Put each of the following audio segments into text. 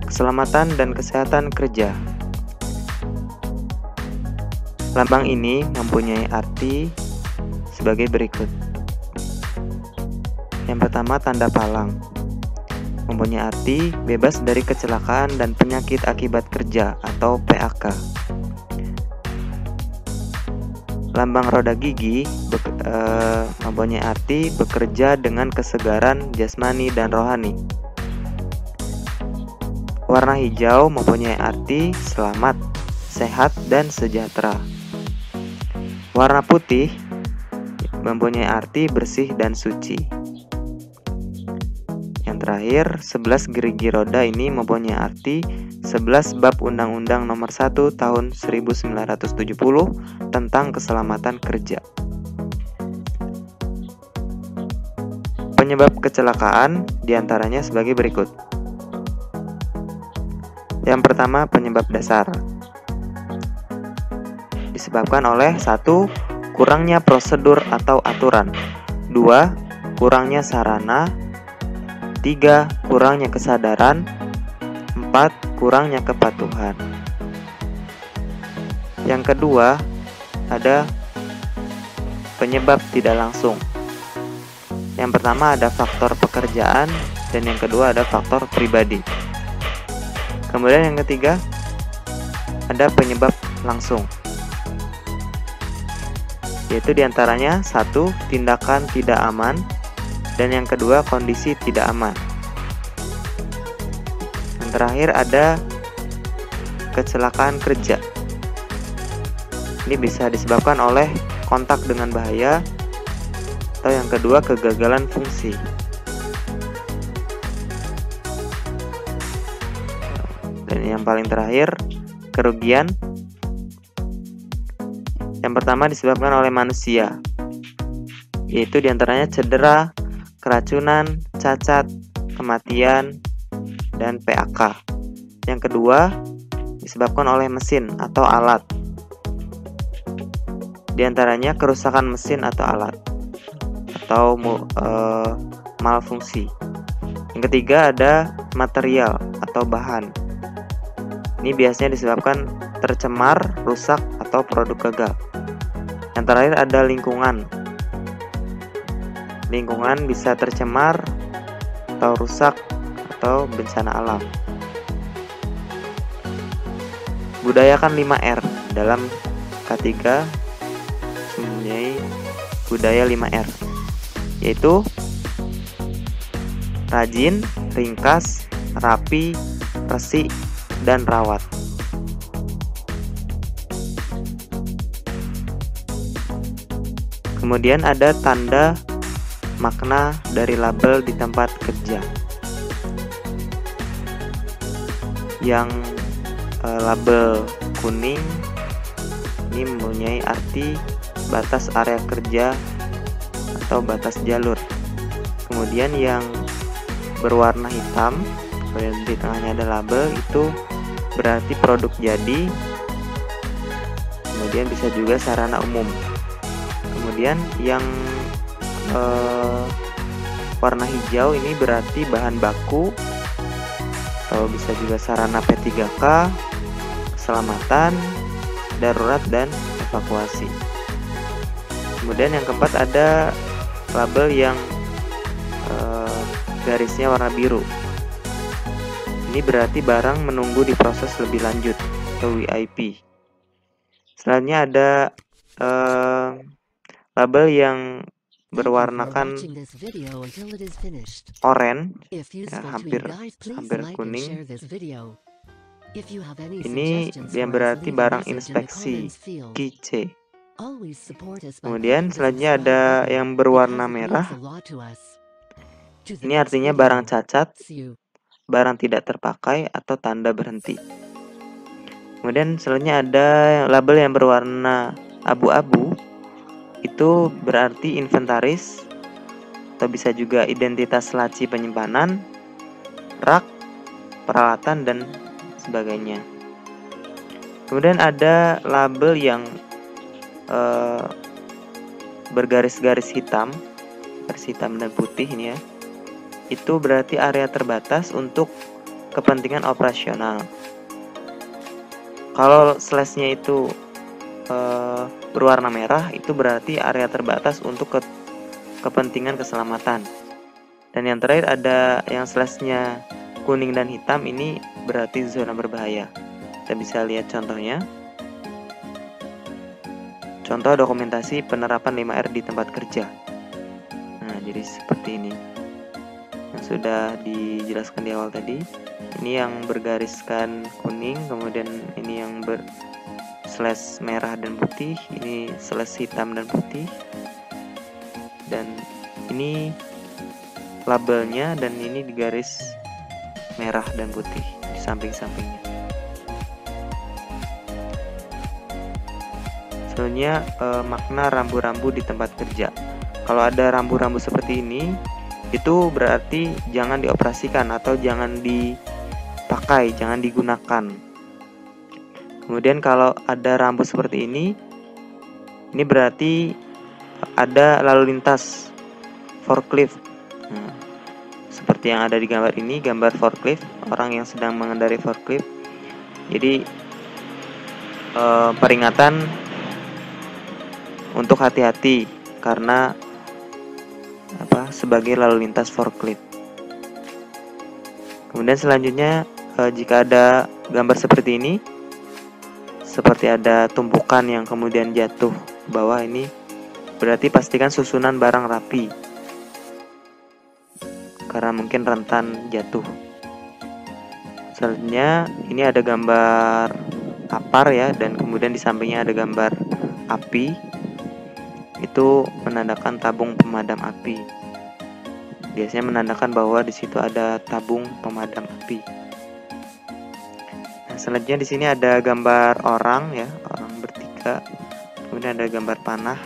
keselamatan dan kesehatan kerja. Lambang ini mempunyai arti sebagai berikut. Yang pertama, tanda palang. Mempunyai arti bebas dari kecelakaan dan penyakit akibat kerja atau PAK. Lambang roda gigi mempunyai arti bekerja dengan kesegaran jasmani dan rohani. Warna hijau mempunyai arti selamat, sehat, dan sejahtera. Warna putih mempunyai arti bersih dan suci. Yang terakhir, 11 gerigi roda ini mempunyai arti 11 bab Undang-Undang Nomor 1 Tahun 1970 tentang keselamatan kerja. Penyebab kecelakaan diantaranya sebagai berikut. Yang pertama, penyebab dasar. Disebabkan oleh 1. Kurangnya prosedur atau aturan. 2. Kurangnya sarana. 3. Kurangnya kesadaran. 4. Kurangnya kepatuhan. Yang kedua, ada penyebab tidak langsung. Yang pertama ada faktor pekerjaan, dan yang kedua ada faktor pribadi. Kemudian yang ketiga, ada penyebab langsung, yaitu diantaranya 1. Tindakan tidak aman, dan yang kedua kondisi tidak aman. Yang terakhir ada kecelakaan kerja. Ini bisa disebabkan oleh kontak dengan bahaya, atau yang kedua kegagalan fungsi. Dan yang paling terakhir, kerugian. Yang pertama disebabkan oleh manusia, yaitu diantaranya cedera, keracunan, cacat, kematian, dan PAK. Yang kedua disebabkan oleh mesin atau alat, diantaranya kerusakan mesin atau alat, atau malfungsi. Yang ketiga ada material atau bahan. Ini biasanya disebabkan tercemar, rusak, atau produk gagal. Yang terakhir ada lingkungan. Lingkungan bisa tercemar atau rusak atau bencana alam. Budayakan 5R. Dalam K3 mempunyai budaya 5R, yaitu rajin, ringkas, rapi, resik, dan rawat. Kemudian ada tanda makna dari label di tempat kerja. Yang label kuning ini mempunyai arti batas area kerja atau batas jalur. Kemudian yang berwarna hitam, kemudian di tengahnya ada label, itu berarti produk jadi. Kemudian bisa juga sarana umum. Kemudian yang warna hijau ini berarti bahan baku, atau bisa juga sarana P3K, keselamatan, darurat, dan evakuasi. Kemudian yang keempat ada label yang garisnya warna biru. Ini berarti barang menunggu diproses lebih lanjut atau VIP. Selanjutnya ada label yang berwarnakan oranye, ya, hampir kuning. Ini yang berarti barang inspeksi QC. Kemudian selanjutnya ada yang berwarna merah. Ini artinya barang cacat, barang tidak terpakai, atau tanda berhenti. Kemudian selanjutnya ada label yang berwarna abu-abu. Itu berarti inventaris, atau bisa juga identitas laci penyimpanan, rak, peralatan, dan sebagainya. Kemudian ada label yang bergaris-garis hitam, garis hitam dan putih ini ya. Itu berarti area terbatas untuk kepentingan operasional. Kalau slashnya itu berwarna merah, itu berarti area terbatas untuk kepentingan keselamatan. Dan yang terakhir ada yang slashnya kuning dan hitam, ini berarti zona berbahaya. Kita bisa lihat contohnya. Contoh dokumentasi penerapan 5R di tempat kerja. Nah, jadi seperti ini yang sudah dijelaskan di awal tadi. Ini yang bergariskan kuning, kemudian ini yang slash merah dan putih, ini slash hitam dan putih, dan ini labelnya, dan ini digaris merah dan putih di samping-sampingnya. Selanjutnya makna rambu-rambu di tempat kerja. Kalau ada rambu-rambu seperti ini, itu berarti jangan dioperasikan atau jangan dipakai, jangan digunakan. Kemudian kalau ada rambu seperti ini berarti ada lalu lintas forklift. Nah, seperti yang ada di gambar ini, gambar forklift, orang yang sedang mengendarai forklift. Jadi peringatan untuk hati-hati karena sebagai lalu lintas forklift. Kemudian selanjutnya jika ada gambar seperti ini, seperti ada tumpukan yang kemudian jatuh ke bawah, ini berarti pastikan susunan barang rapi karena mungkin rentan jatuh. Selanjutnya ini ada gambar apar ya, dan kemudian di sampingnya ada gambar api. Itu menandakan tabung pemadam api. Biasanya menandakan bahwa di situ ada tabung pemadam api. Nah, selanjutnya di sini ada gambar orang ya, orang bertiga. Kemudian ada gambar panah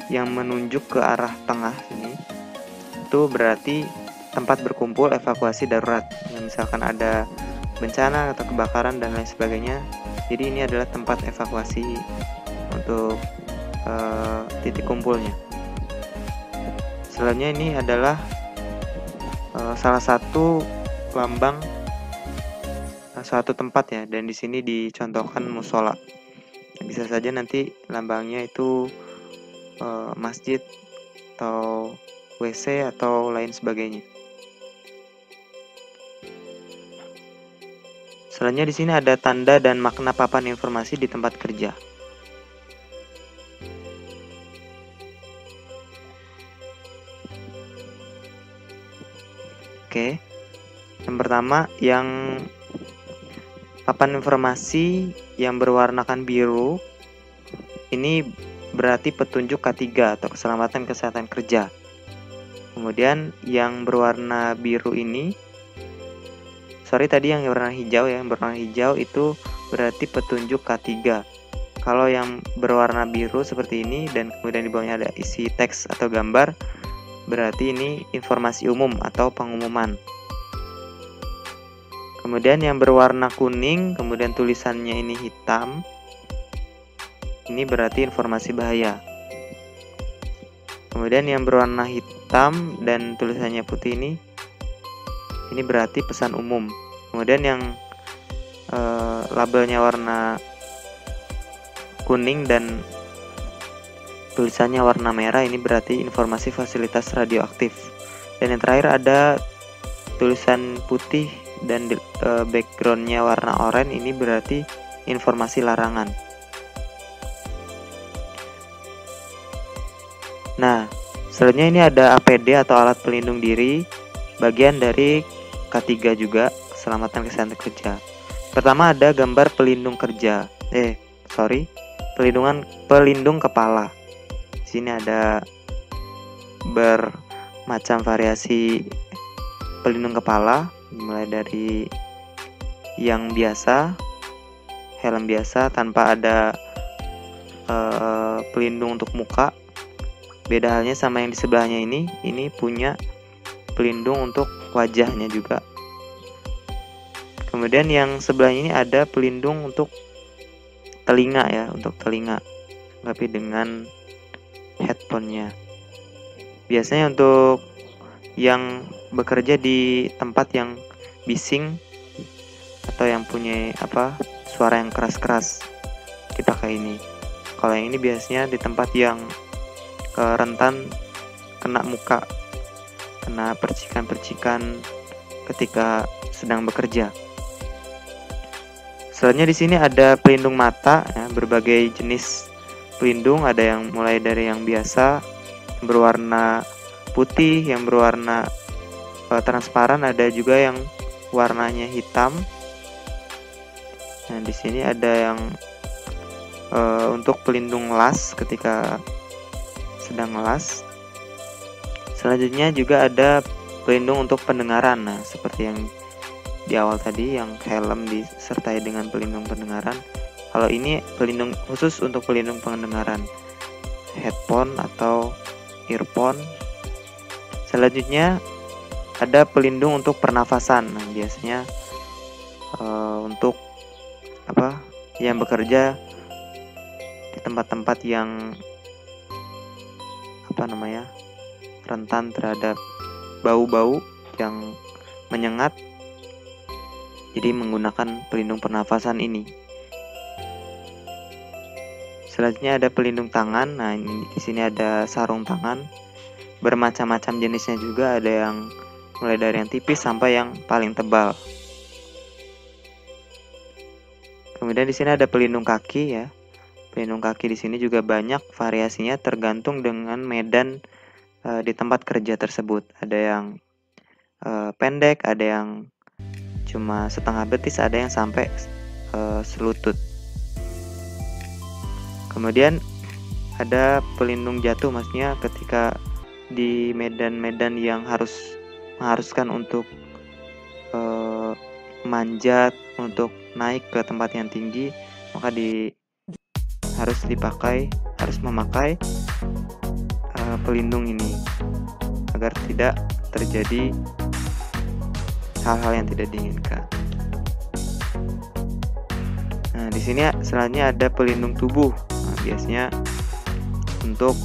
yang menunjuk ke arah tengah sini. Itu berarti tempat berkumpul evakuasi darurat. Ya, misalkan ada bencana atau kebakaran dan lain sebagainya. Jadi ini adalah tempat evakuasi untuk titik kumpulnya. Selanjutnya ini adalah salah satu lambang suatu tempat ya, dan di sini dicontohkan musola. Bisa saja nanti lambangnya itu masjid atau WC atau lain sebagainya. Selanjutnya di sini ada tanda dan makna papan informasi di tempat kerja. Oke, yang pertama, yang papan informasi yang berwarnakan biru ini berarti petunjuk K3 atau keselamatan kesehatan kerja. Kemudian yang berwarna biru ini, tadi yang berwarna hijau ya, yang berwarna hijau itu berarti petunjuk K3. Kalau yang berwarna biru seperti ini dan kemudian di bawahnya ada isi teks atau gambar, berarti ini informasi umum atau pengumuman. Kemudian yang berwarna kuning, kemudian tulisannya ini hitam, ini berarti informasi bahaya. Kemudian yang berwarna hitam dan tulisannya putih ini berarti pesan umum. Kemudian yang labelnya warna kuning dan tulisannya warna merah, ini berarti informasi fasilitas radioaktif. Dan yang terakhir ada tulisan putih dan backgroundnya warna oranye, ini berarti informasi larangan. Nah, selanjutnya ini ada APD atau alat pelindung diri, bagian dari K3 juga, keselamatan kesehatan kerja. Pertama ada gambar pelindung kerja, pelindung kepala. Di sini ada bermacam variasi pelindung kepala, mulai dari yang biasa, helm biasa tanpa ada pelindung untuk muka. Beda halnya sama yang di sebelahnya ini punya pelindung untuk wajahnya juga. Kemudian yang sebelahnya ini ada pelindung untuk telinga ya, untuk telinga, tapi dengan headphone-nya. Biasanya untuk yang bekerja di tempat yang bising, atau yang punya suara yang keras-keras dipakai ini. Kalau yang ini biasanya di tempat yang rentan kena muka, kena percikan-percikan ketika sedang bekerja. Selanjutnya di sini ada pelindung mata, ya, berbagai jenis pelindung, ada yang mulai dari yang biasa berwarna putih, yang berwarna transparan, ada juga yang warnanya hitam. Nah, di sini ada yang untuk pelindung las ketika sedang ngelas. Selanjutnya juga ada pelindung untuk pendengaran. Nah, seperti yang di awal tadi, yang helm disertai dengan pelindung pendengaran. Kalau ini pelindung khusus untuk pelindung pendengaran, headphone atau earphone. Selanjutnya ada pelindung untuk pernafasan. Nah, biasanya untuk yang bekerja di tempat-tempat yang rentan terhadap bau-bau yang menyengat, jadi menggunakan pelindung pernafasan ini. Selanjutnya ada pelindung tangan. Nah, di sini ada sarung tangan, bermacam-macam jenisnya juga, ada yang mulai dari yang tipis sampai yang paling tebal. Kemudian di sini ada pelindung kaki, ya. Pelindung kaki di sini juga banyak variasinya tergantung dengan medan di tempat kerja tersebut. Ada yang pendek, ada yang cuma setengah betis, ada yang sampai selutut. Kemudian ada pelindung jatuh, maksudnya ketika di medan-medan yang mengharuskan untuk manjat, untuk naik ke tempat yang tinggi, maka harus memakai pelindung ini agar tidak terjadi hal-hal yang tidak diinginkan. Nah, di sini selanjutnya ada pelindung tubuh. Nah, biasanya untuk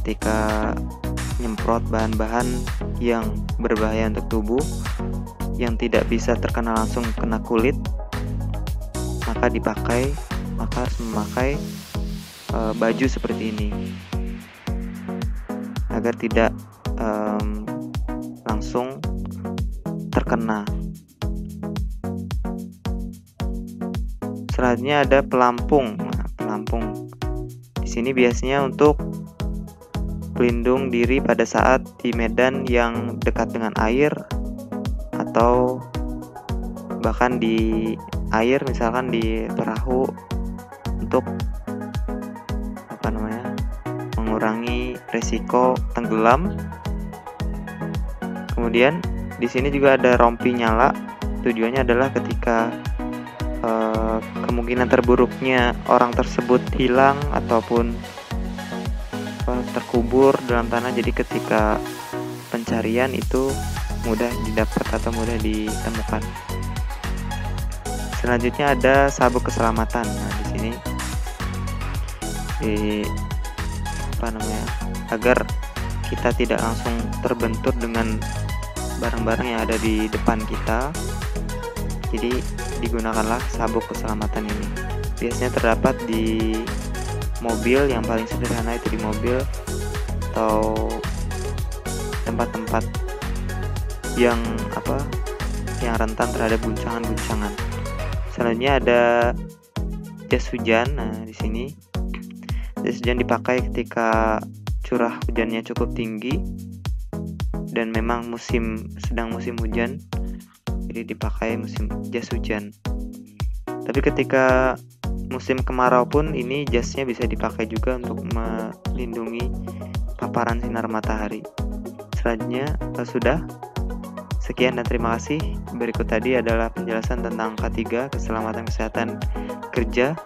ketika nyemprot bahan-bahan yang berbahaya untuk tubuh, yang tidak bisa terkena langsung kena kulit, maka harus memakai baju seperti ini agar tidak langsung terkena. Selanjutnya ada pelampung. Nah, pelampung di sini biasanya untuk pelindung diri pada saat di medan yang dekat dengan air, atau bahkan di air, misalkan di perahu, untuk mengurangi resiko tenggelam. Kemudian di sini juga ada rompi nyala. Tujuannya adalah ketika kemungkinan terburuknya orang tersebut hilang ataupun terkubur dalam tanah, jadi ketika pencarian itu mudah didapat atau mudah ditemukan. Selanjutnya ada sabuk keselamatan. Nah, di sini agar kita tidak langsung terbentur dengan barang-barang yang ada di depan kita, jadi digunakanlah sabuk keselamatan ini. Biasanya terdapat di mobil, yang paling sederhana itu di mobil atau tempat-tempat yang rentan terhadap guncangan-guncangan. Selanjutnya ada jas hujan. Nah, di sini jas hujan dipakai ketika curah hujannya cukup tinggi dan memang sedang musim hujan, jadi dipakai jas hujan. Tapi ketika musim kemarau pun ini jasnya bisa dipakai juga untuk melindungi paparan sinar matahari. Selanjutnya sudah. Sekian dan terima kasih. Berikut tadi adalah penjelasan tentang K3, keselamatan kesehatan kerja.